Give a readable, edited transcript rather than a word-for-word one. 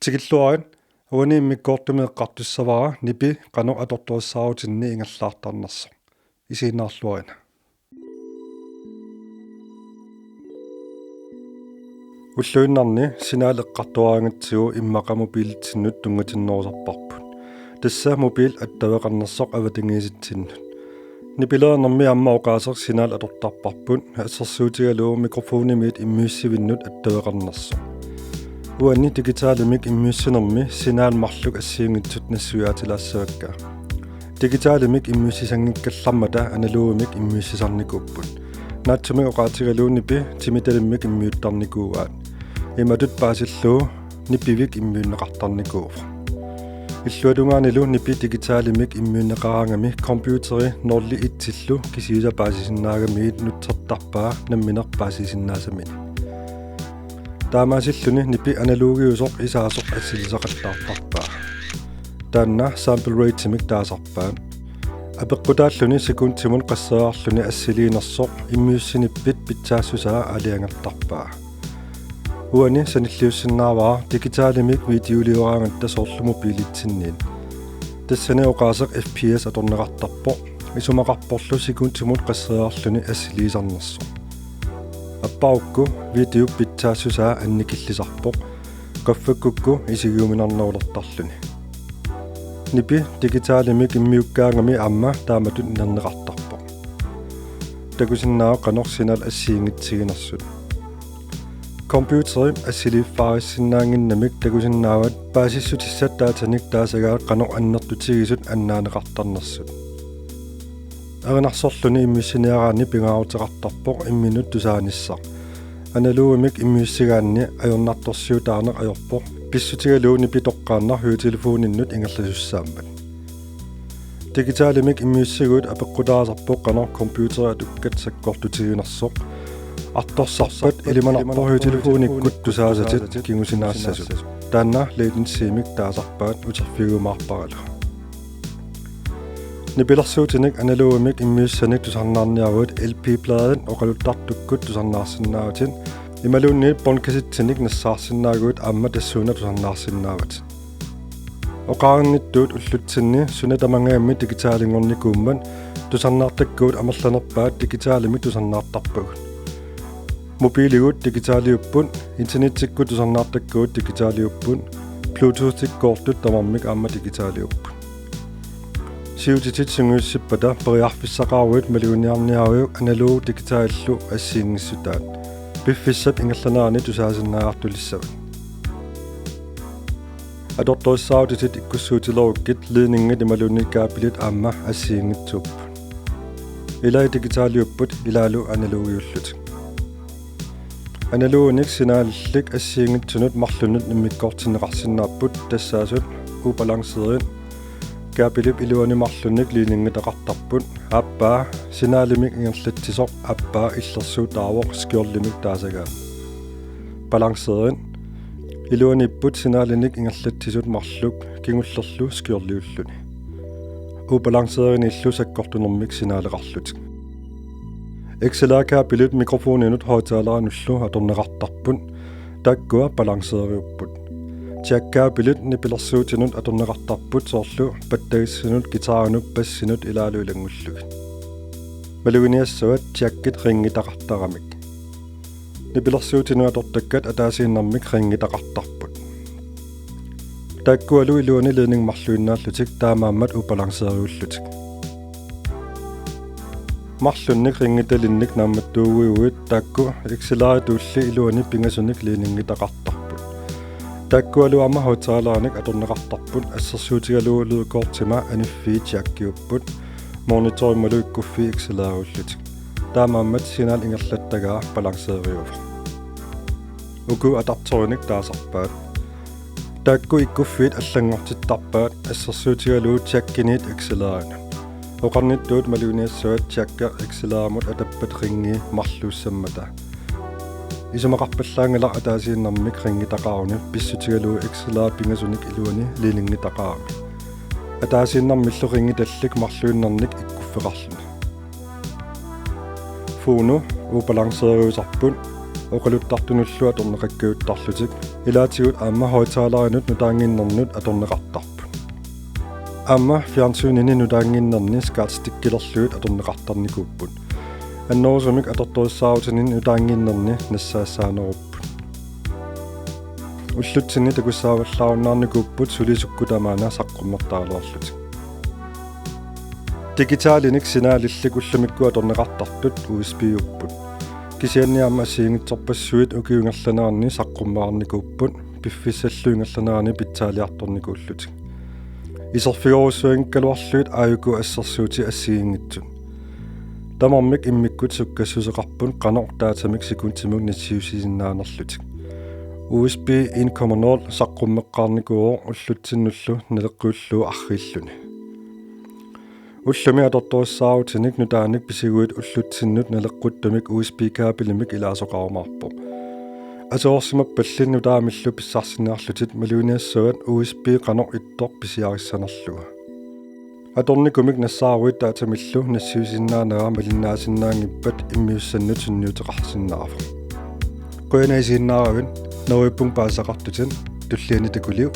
Tikilluarin Uani Immikkoortumi eqqartussavara nipi qanoq atortorissaarutippit ingerlaartarnersoq isiinnaarluarina уллуиннарни синаал эққартуаангатсигу иммақа мобилитсиннут тунгатиннерусарпарпут тасса мобил аттавеқарнерсоқ аватингииситсиннут нипилеернэрми амма оқаасеқ синаал атортарпарпут ассерсуутигалуу микрофонимиит иммиуссивиннут аттавеқарнерсоқ Uani digitaalimik immiussinermi sinaal marluk assiingitsut nassuyaatilaassavakka digitaalimik immiussisangikkallarmata analogimik immiussisarnikuupput naatsumi oqaatigaluunipi timitalimik immiuttarnikuuaat imatut paasilluu nipivik immiunneqartarnikuuva illualungaanilu nipi digitaalimik immiunneqaraangami computeri norli itsillu kisiisa paasisinnaagamiit nutsertarpaa nammineq paasisinnaasami Taamaasilluni nipi analogiusoq isaasoq assilisaqallaartarpaa taanna sample ratemik taasarpaan apeqqutaalluni sekuntimun qasseraarluni assiliinersoq immiussinippit pitsaassusaa aliangertarpaa Uani sanilliussinnaavaa digitaalimik videoliuraangatta soorlu mobiilitsinniin tassane oqaaseq fps atorneqartarpoq isumaqarporlu sekuntimun qasseraarluni assiliisarnersoq Appaukku video pitsaassusaa annikillisarpoq qaffakukku isigiuminarnerulertarluni nipi digitaalimik immiukkaangami amma taamatut nerneqartarpoq takusinnaa qanoq sinal assiingitsiginersut computeri assiliiffaarissinnaanginnamik takusinnaavat paasissutissat taatanik taasagaa qanoq annertutigisut annaaneqartarnersut Arinarsorluni immiussiniaraani pingaarutiqartarpoq imminut tusaanissaq analogimik immiussigaanni ajornartorsiutaaneq ajorpoq pissutigaluuni pitoqqaannar hyötelefoninnut ingerlasussaammat digitaalimik immiussiguut apeqqutaasarpoq qanoq computeri atukkat sakkortutiginersoq artorsarpat ilimanarpor hyötelefonikkut tusaasatit kingusinaassasu taanna latencyimik taasarpaat uterfigumaarparala Nipilersuutinik analogimik immiussanik tusarnaarniaruut LP-pladen oqaluttartukkut tusarnaarsinnaavutin imaluunniit pornkasitsinik nassaarsinnaaguut amma tassuuna tusarnaarsinnaavat oqaarnittuut ullutsinni sunatamangaammi digitaalingornikuumman tusarnaartakkuut amerlanerpaat digitaalimik tusarnaartarpagut mobiiliguut digitaaliuppun internetsikku tusarnaartakkuut digitaaliuppun bluetooth-ikkoortut tamarmik amma digitaaliuppun Siutititsinguussippata periarfissaqaaruit maluniarniaruuk analog digitaallu assiingissutaat piffissat ingerlanaani tusaasinnaartulissavat atortorissaarutippit ikkussuutilerukkit liininngit imalunnikaapilit aamma assiingitsuup ilai digitaaliupput ilaalu analogiullut analoginik sinaalillik assiingitsunut marlunut immikkoortineqarsinnaarput tassaasut ubalanseerin Kaapilip iluani marlunik liininngitaqartarput appaa sinaalimik ingerlatsisoq appaa illersuutaavoq skiorlimik taasagaan balanseerin iluanipput sinaalinik ingerlatsisut marluk kingullerlu skiorliulluni ubalanseerin illu sakkortunermik sinaaleqarlut Excel-kaapilip mikrofoninut højtaleranullu atorneqartarput takkua balanseeriupput Tjakkaapilit nipilersuutinut atorneqartarput soorlu pattagissinut gitaaranut passinut ilaaluilangulluk maluginiassuat tjakkit ringitaqartaramik nipilersuutinu atortakkat ataasiinnarmik ringitaqartarput takkualu iluani liiningmarluinnaarlutik taamaammat ubalanseeriullutik marlunnik ringitalinnik naammattuuguiguit takku Excel-tuulli iluani pingasunik liiningitaqartarput Takkualu amma højtaleranik atorneqartarput assersuutigaluu lydkortima aniffii tjakkiupput monitorimalu ikkuffi Excel-ullutik taamaammat sinaal ingerlattagaa balanseeriuva uku adaptorinik taasarpaat takku ikkuffiit allangortittarpaat assersuutigaluu tjakkiniit Excel-aana oqarnittuut maluniassuat tjakka Excel-aamut atappat ringi marluussammata Isumaqarpallaangalar ataasiinnarmik ringitaqaaruni pissutigaluu Excel-aa pingasunik iluani liininngitaqaarami ataasiinnarmillu ringitallik marluinnarnik ikkuffeqarluni Fuunu ubalanseeriusarput oqaluttartunullu atorneqakkuuttarlutik ilaatigut aamma hoitaalaarinut nutaanginnernerut atorneqartarput aamma fjernsyynini nutaanginnerni skaatstikkilerlugut atorneqartarnikuupput annorsumik atortorissaarutinin nutaanginnerni nassaassaanerupput уллутсини такуссааваллааруннаарникууппут суlisukkutamaana saqqummertaaluarlutik digitaalinik sinaalillик уллумикку аторнеқартартут USB-upput кисианниаама сиингитсорпассуит укиунгерланаарни saqqummaarnikuupput пиффиссаллуингерланаарни питсаалиарторникууллутик исерфигоруссуингкалуарлуит ааюку ассерсуути ассигингитсут тамармик иммиккут суккассусеқарпут qanoq таатамик секунтимук натсиусисиннаанерлутик USB 1.0 saqqummeqqaarnikuo ullutsinullu naleqquullu arrilluni ullumi atortorissaarutinik nutaanik pisiguit ullutsinnut naleqquttumik USB kaapilimik ilaasoqarumaarpo asoorsimappallin nutaamillu pissarsinnaarlutit maluuniassuat USB qanoq ittoq pisiarissanerluga atornikumik nassaaruit taatamillu nassiusinnaanera malinnaasinnaaangippat immiussannut sunniuteqarsinnaarfu qoyanaisiinnaaravin Norøpung paasaqartutin tulliani takuliu